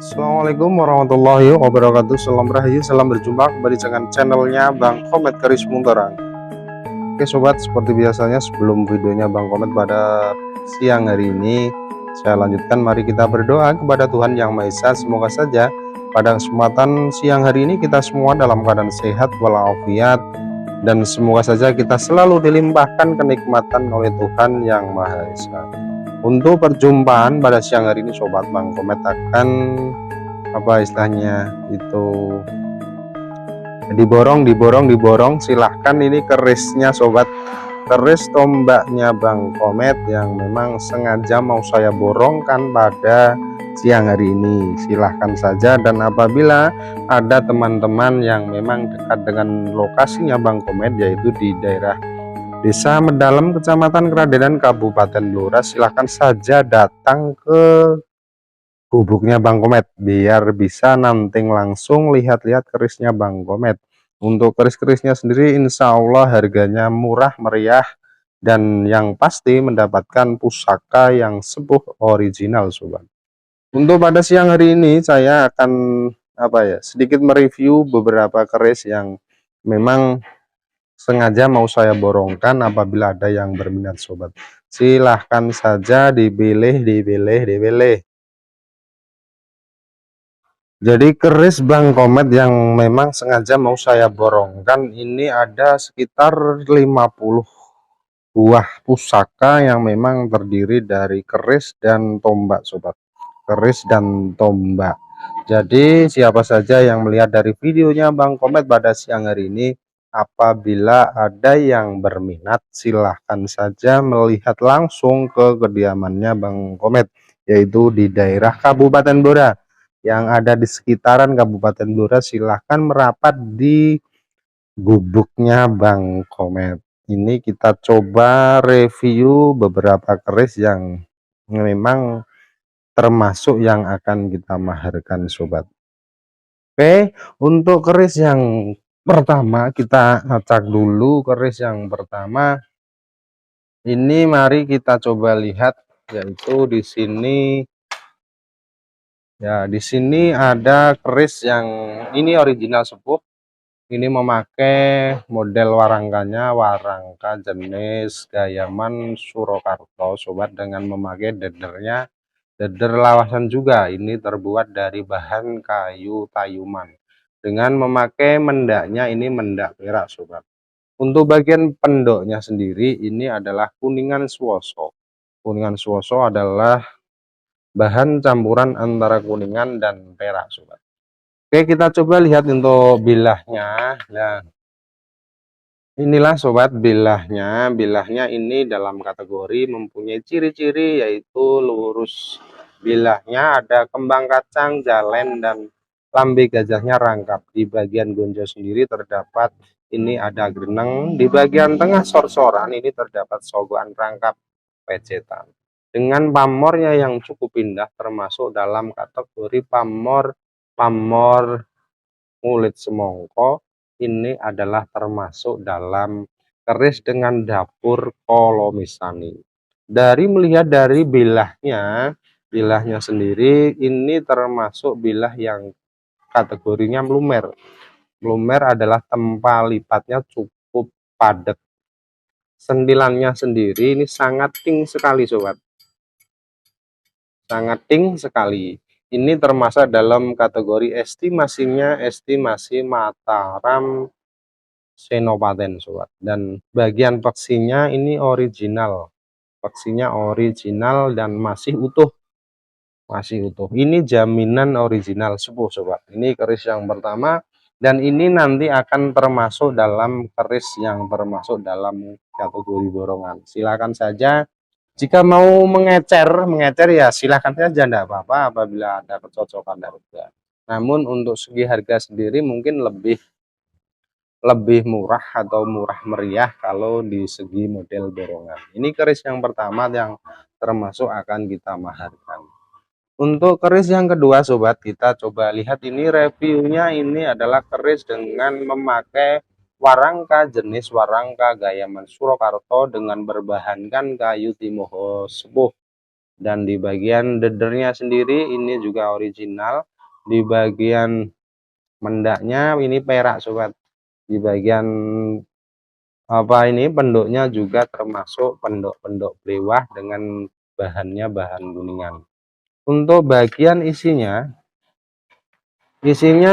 Assalamualaikum warahmatullahi wabarakatuh. Salam rahayu, salam berjumpa kembali dengan channelnya Bang Komet Keris Muntorang. Oke sobat, seperti biasanya sebelum videonya Bang Komet pada siang hari ini saya lanjutkan, mari kita berdoa kepada Tuhan Yang Maha Esa. Semoga saja pada kesempatan siang hari ini kita semua dalam keadaan sehat walafiat, dan semoga saja kita selalu dilimpahkan kenikmatan oleh Tuhan Yang Maha Esa. Untuk perjumpaan pada siang hari ini sobat, Bang Komet akan apa istilahnya itu diborong, silahkan. Ini kerisnya sobat, keris tombaknya Bang Komet yang memang sengaja mau saya borongkan pada siang hari ini. Silahkan saja, dan apabila ada teman-teman yang memang dekat dengan lokasinya Bang Komet, yaitu di daerah Desa Medalem, Kecamatan Keradenan, Kabupaten Blora, silahkan saja datang ke gubuknya Bang Komet biar bisa nanti langsung lihat-lihat kerisnya Bang Komet. Untuk keris-kerisnya sendiri insya Allah harganya murah meriah, dan yang pasti mendapatkan pusaka yang sepuh original sobat. Untuk pada siang hari ini saya akan sedikit mereview beberapa keris yang memang sengaja mau saya borongkan. Apabila ada yang berminat sobat, silahkan saja dipilih. Jadi keris Bang Komet yang memang sengaja mau saya borongkan ini ada sekitar 50 buah pusaka yang memang terdiri dari keris dan tombak sobat. Keris dan tombak. Jadi siapa saja yang melihat dari videonya Bang Komet pada siang hari ini, apabila ada yang berminat silahkan saja melihat langsung ke kediamannya Bang Komet, yaitu di daerah Kabupaten Blora. Yang ada di sekitaran Kabupaten Blora silahkan merapat di gubuknya Bang Komet. Ini kita coba review beberapa keris yang memang termasuk yang akan kita maharkan sobat. Oke, untuk keris yang pertama kita acak dulu. Keris yang pertama ini mari kita coba lihat, yaitu di sini. Ya, di sini ada keris yang ini original sepuh. Ini memakai model warangkanya, warangka jenis Gayaman Surakarta sobat, dengan memakai dedernya deder lawasan juga. Ini terbuat dari bahan kayu tayuman dengan memakai mendaknya, ini mendak perak sobat. Untuk bagian pendoknya sendiri ini adalah kuningan suwoso. Kuningan suwoso adalah bahan campuran antara kuningan dan perak sobat. Oke, kita coba lihat untuk bilahnya. Nah, inilah sobat bilahnya. Bilahnya ini dalam kategori mempunyai ciri-ciri, yaitu lurus. Bilahnya ada kembang kacang, jalen, dan lambe gajahnya rangkap. Di bagian gonjo sendiri terdapat ini ada greneng. Di bagian tengah sor-soran ini terdapat sogokan rangkap pecetan. Dengan pamornya yang cukup indah, termasuk dalam kategori pamor kulit semongko. Ini adalah termasuk dalam keris dengan dapur kolomisani. Dari melihat dari bilahnya sendiri ini termasuk bilah yang kategorinya melumer. Melumer adalah tempat lipatnya cukup padat. Sendilannya sendiri ini sangat ting sekali sobat, sangat ting sekali. Ini termasuk dalam kategori estimasi Mataram Senopaten sobat. Dan bagian peksinya ini original, peksinya original dan masih utuh, ini jaminan original sepuh sobat. Ini keris yang pertama, dan ini nanti akan termasuk dalam keris yang termasuk dalam kategori borongan. Silakan saja jika mau mengecer ya silahkan saja, tidak apa-apa apabila ada kecocokan harga. Namun untuk segi harga sendiri mungkin lebih murah atau murah meriah kalau di segi model borongan. Ini keris yang pertama yang termasuk akan kita maharkan. Untuk keris yang kedua sobat, kita coba lihat ini reviewnya. Ini adalah keris dengan memakai warangka jenis warangka Gayaman Surakarta dengan berbahankan kayu timoho sepuh. Dan di bagian dedernya sendiri ini juga original Di bagian mendaknya ini perak sobat. Di bagian ini pendoknya juga termasuk pendok-pendok blewah dengan bahannya bahan kuningan. Untuk bagian isinya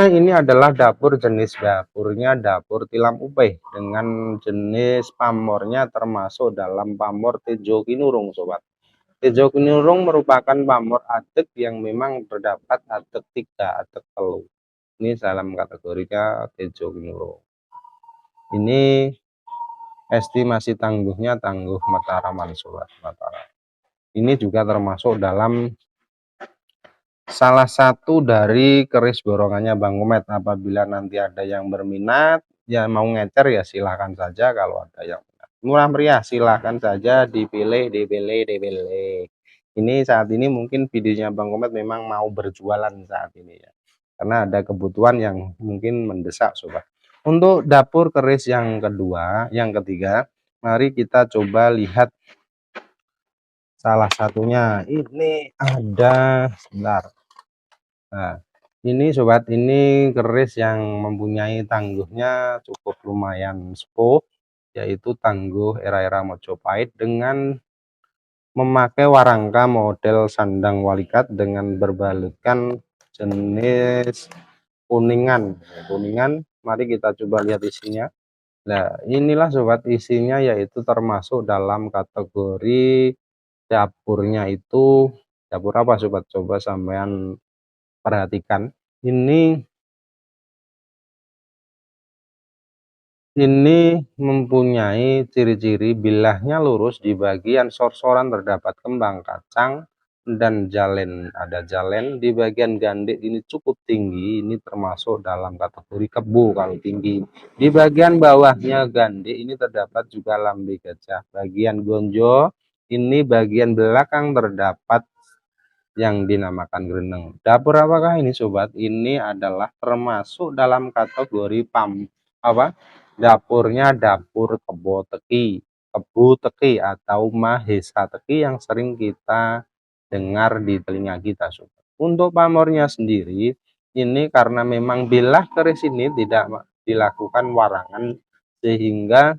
ini adalah dapurnya dapur tilam upeh dengan jenis pamornya termasuk dalam pamor Tejo Kinurung sobat. Tejo Kinurung merupakan pamor adek yang memang terdapat adek 3, adek telu. Ini dalam kategorinya Tejo Kinurung. Ini estimasi tangguhnya tangguh Mataraman sobat. Mataram. Ini juga termasuk dalam salah satu dari keris borongannya Bang Komet. Apabila nanti ada yang berminat ya mau ngecer ya silahkan saja. Kalau ada yang murah meriah silahkan saja dipilih. Ini saat ini mungkin videonya Bang Komet memang mau berjualan saat ini ya, karena ada kebutuhan yang mungkin mendesak sobat. Untuk dapur keris yang ketiga, mari kita coba lihat salah satunya. Ini ada sebentar. Nah, ini sobat, ini keris yang mempunyai tangguhnya cukup lumayan sepuh, yaitu tangguh era-era Mojopahit dengan memakai warangka model sandang walikat dengan berbalutkan jenis kuningan. Mari kita coba lihat isinya. Nah, inilah sobat isinya, yaitu termasuk dalam kategori dapurnya itu dapur apa sobat? Coba sampean perhatikan. Ini mempunyai ciri-ciri bilahnya lurus, di bagian sor-soran terdapat kembang kacang dan jalen, ada jalen. Di bagian gandek ini cukup tinggi, ini termasuk dalam kategori kebo kalau tinggi. Di bagian bawahnya gandek ini terdapat juga lambe gajah. Bagian gonjo ini bagian belakang terdapat yang dinamakan greneng. Dapur apakah ini sobat? Ini adalah termasuk dalam kategori dapurnya dapur kebo teki atau mahesa teki yang sering kita dengar di telinga kita sobat. Untuk pamornya sendiri ini karena memang bilah keris ini tidak dilakukan warangan, sehingga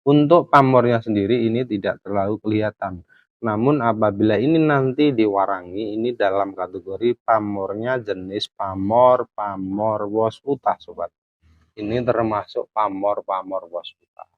untuk pamornya sendiri ini tidak terlalu kelihatan. Namun apabila ini nanti diwarangi, ini dalam kategori pamornya jenis pamor wos utah sobat. Ini termasuk pamor wos utah.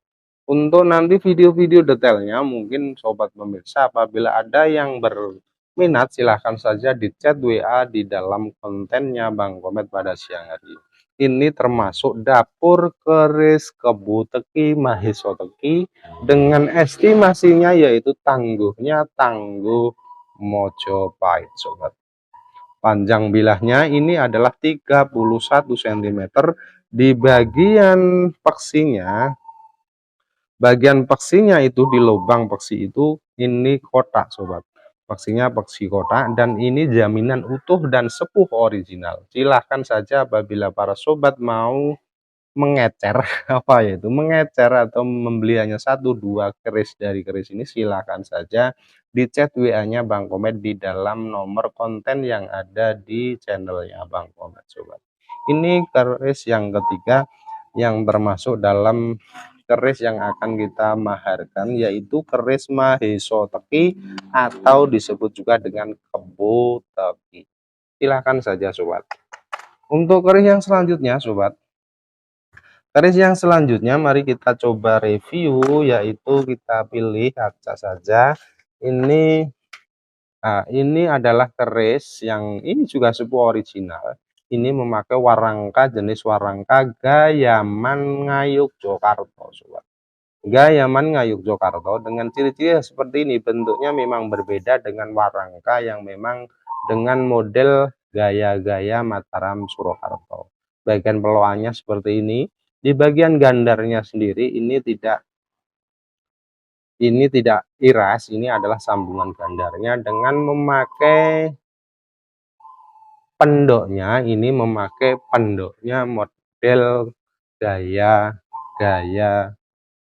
Untuk nanti video-video detailnya mungkin sobat pemirsa apabila ada yang berminat silahkan saja di chat WA di dalam kontennya Bang Komet pada siang hari ini. Ini termasuk dapur keris kebo teki maheso teki dengan estimasinya yaitu tangguhnya tangguh Mojopahit sobat. Panjang bilahnya ini adalah 31 cm. Di bagian peksinya itu di lubang peksi itu ini kotak sobat. Peksinya peksi kotak dan ini jaminan utuh dan sepuh original. Silahkan saja apabila para sobat mau mengecer mengecer atau membeli hanya 1-2 keris dari keris ini, silahkan saja di chat WA-nya Bang Komet di dalam nomor konten yang ada di channelnya Bang Komet sobat. Ini keris yang ketiga yang termasuk dalam keris yang akan kita maharkan, yaitu keris maheso teki atau disebut juga dengan kebo teki. Silahkan saja sobat. Untuk keris yang selanjutnya sobat, mari kita coba review, yaitu kita pilih kaca saja. Ini adalah keris yang ini juga sebuah original. Ini memakai warangka jenis warangka Gayaman Ngayuk Jokarto sobat. Gayaman Ngayuk Jokarto dengan ciri-ciri seperti ini. Bentuknya memang berbeda dengan warangka yang memang dengan model gaya-gaya Mataram Surakarta. Bagian peloannya seperti ini. Di bagian gandarnya sendiri ini tidak iras, ini adalah sambungan gandarnya dengan memakai pendoknya, ini memakai pendoknya model gaya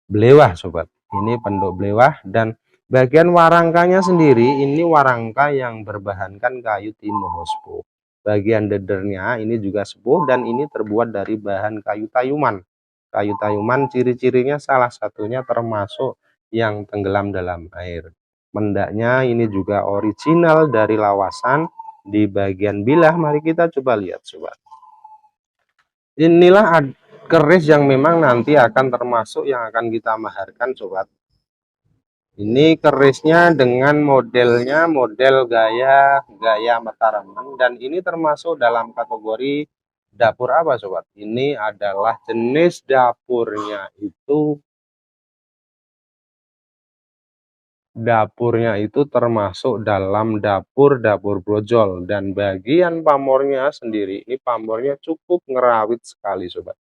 belewah sobat. Ini pendok belewah dan bagian warangkanya sendiri ini warangka yang berbahankan kayu timohospo. bagian dedernya ini juga sepuh dan ini terbuat dari bahan kayu tayuman. Kayu tayuman ciri-cirinya salah satunya termasuk yang tenggelam dalam air. Mendaknya ini juga original dari lawasan. Di bagian bilah mari kita coba lihat sobat. Inilah keris yang memang nanti akan termasuk yang akan kita maharkan sobat. Ini kerisnya dengan modelnya model gaya Mataraman, dan ini termasuk dalam kategori dapur apa sobat? Ini adalah jenis dapurnya itu termasuk dalam dapur brojol, dan bagian pamornya sendiri ini pamornya cukup ngerawit sekali sobat.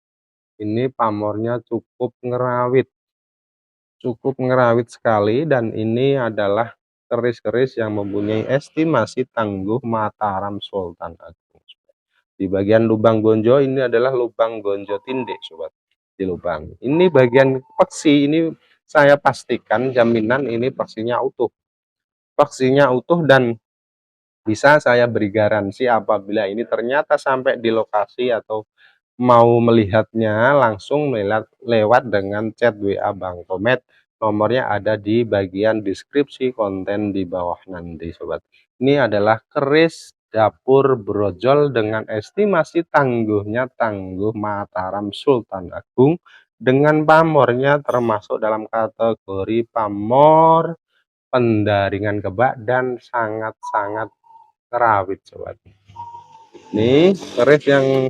Ini pamornya cukup ngerawit sekali, dan ini adalah keris-keris yang mempunyai estimasi tangguh Mataram Sultan Agung. Di bagian lubang gonjo ini adalah lubang gonjo tindih sobat. Di lubang ini bagian peksi ini saya pastikan jaminan ini peksinya utuh dan bisa saya beri garansi apabila ini ternyata sampai di lokasi atau mau melihatnya langsung lewat dengan chat WA Bang Komet. Nomornya ada di bagian deskripsi konten di bawah nanti sobat. Ini adalah keris dapur brojol dengan estimasi tangguhnya tangguh Mataram Sultan Agung, dengan pamornya termasuk dalam kategori pamor pendaringan kebak dan sangat-sangat kerawit sobat. Ini keris yang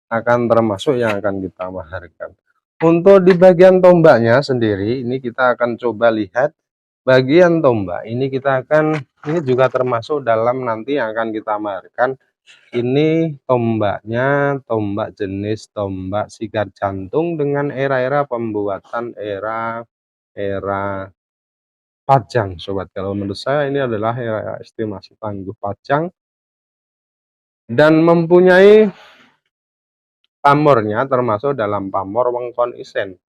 akan termasuk yang akan kita maharkan. Untuk di bagian tombaknya sendiri ini kita akan coba lihat bagian tombak ini ini juga termasuk dalam nanti yang akan kita maharkan. Ini tombaknya tombak jenis tombak sikat jantung dengan era pembuatan era Pajang sobat. Kalau menurut saya ini adalah era estimasi tangguh Pajang dan mempunyai pamornya termasuk dalam pamor wengkon isen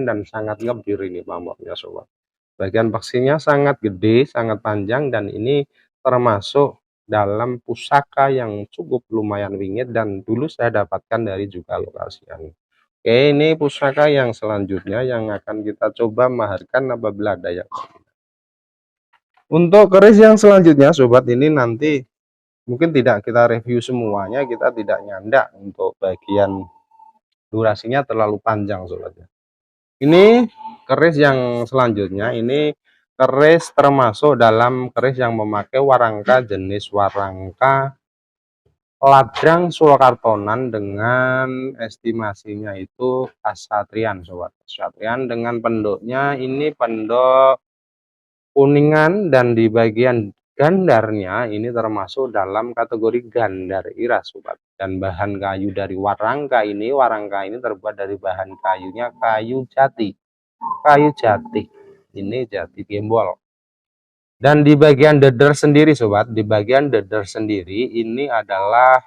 dan sangat ngebir ini pamornya sobat. Bagian peksinya sangat gede, sangat panjang, dan ini termasuk dalam pusaka yang cukup lumayan wingit dan dulu saya dapatkan dari juga lokasi ini. Oke, ini pusaka yang selanjutnya yang akan kita coba maharkan apabila ada yang. Untuk keris yang selanjutnya sobat, ini nanti mungkin tidak kita review semuanya, kita tidak nyandak untuk bagian durasinya terlalu panjang sobat. Ini keris yang selanjutnya, ini keris termasuk dalam keris yang memakai warangka jenis warangka ladrang Surakartonan dengan estimasinya itu Kasatrian sobat. Kasatrian dengan pendoknya ini pendok kuningan, dan di bagian gandarnya ini termasuk dalam kategori gandar iras sobat. Dan bahan kayu dari warangka ini terbuat dari bahan kayunya kayu jati ini jati gembol. Dan di bagian deder sendiri sobat, di bagian deder sendiri ini adalah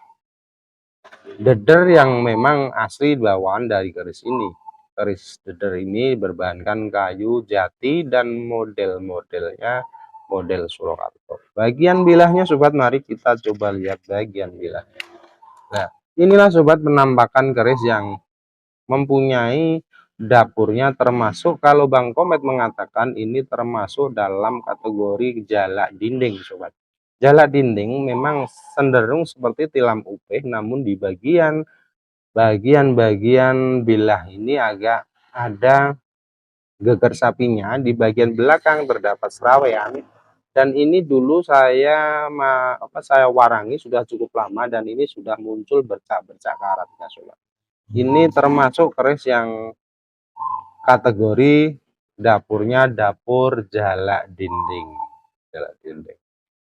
deder yang memang asli bawaan dari keris ini. Keris deder ini berbahankan kayu jati dan model-modelnya model Surakarta. Bagian bilahnya sobat, mari kita coba lihat bagian bilahnya. Nah, inilah sobat penampakan keris yang mempunyai dapurnya, termasuk kalau Bang Komet mengatakan ini termasuk dalam kategori jalak dinding sobat. Jalak dinding memang cenderung seperti tilam upeh, namun di bagian bilah ini agak ada geger sapinya. Di bagian belakang terdapat serawean, dan ini dulu saya warangi sudah cukup lama dan ini sudah muncul bercak-bercak karatnya sobat. Ini termasuk keris yang kategori dapurnya dapur jalak dinding.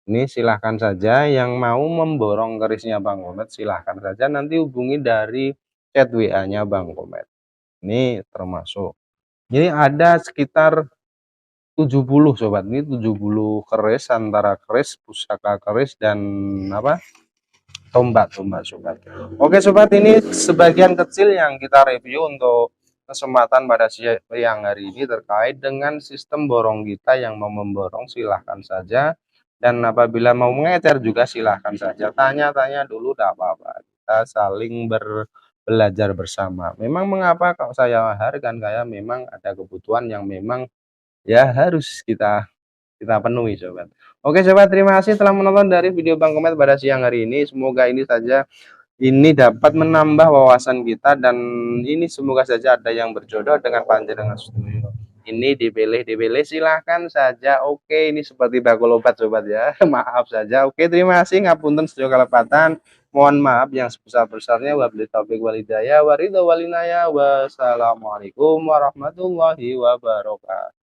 Ini silahkan saja yang mau memborong kerisnya Bang Komet, silahkan saja nanti hubungi dari chat WA-nya Bang Komet. Ini termasuk. Ini ada sekitar 70 sobat. Ini 70 keris, antara keris, pusaka keris, dan tombak-tombak sobat. Oke sobat, ini sebagian kecil yang kita review untuk kesempatan pada siang hari ini terkait dengan sistem borong kita. Yang mau memborong silahkan saja Dan apabila mau mengecer juga silahkan saja, tanya-tanya dulu tidak apa-apa, kita saling belajar bersama. Memang mengapa kalau saya hargan, kayak memang ada kebutuhan yang memang ya harus kita penuhi sobat. Oke sobat, terima kasih telah menonton dari video Bang Komet pada siang hari ini. Semoga ini saja ini dapat menambah wawasan kita, dan ini semoga saja ada yang berjodoh dengan panjenengan setuju. Ini dipilih silahkan saja. Oke, ini seperti bakul obat sobat ya. Maaf saja. Oke, terima kasih, ngapunten sedaya kalepatan. Mohon maaf yang sebesar-besarnya. Wabillahi taufiq walhidayah, waridho walinaya. Wassalamualaikum warahmatullahi wabarakatuh.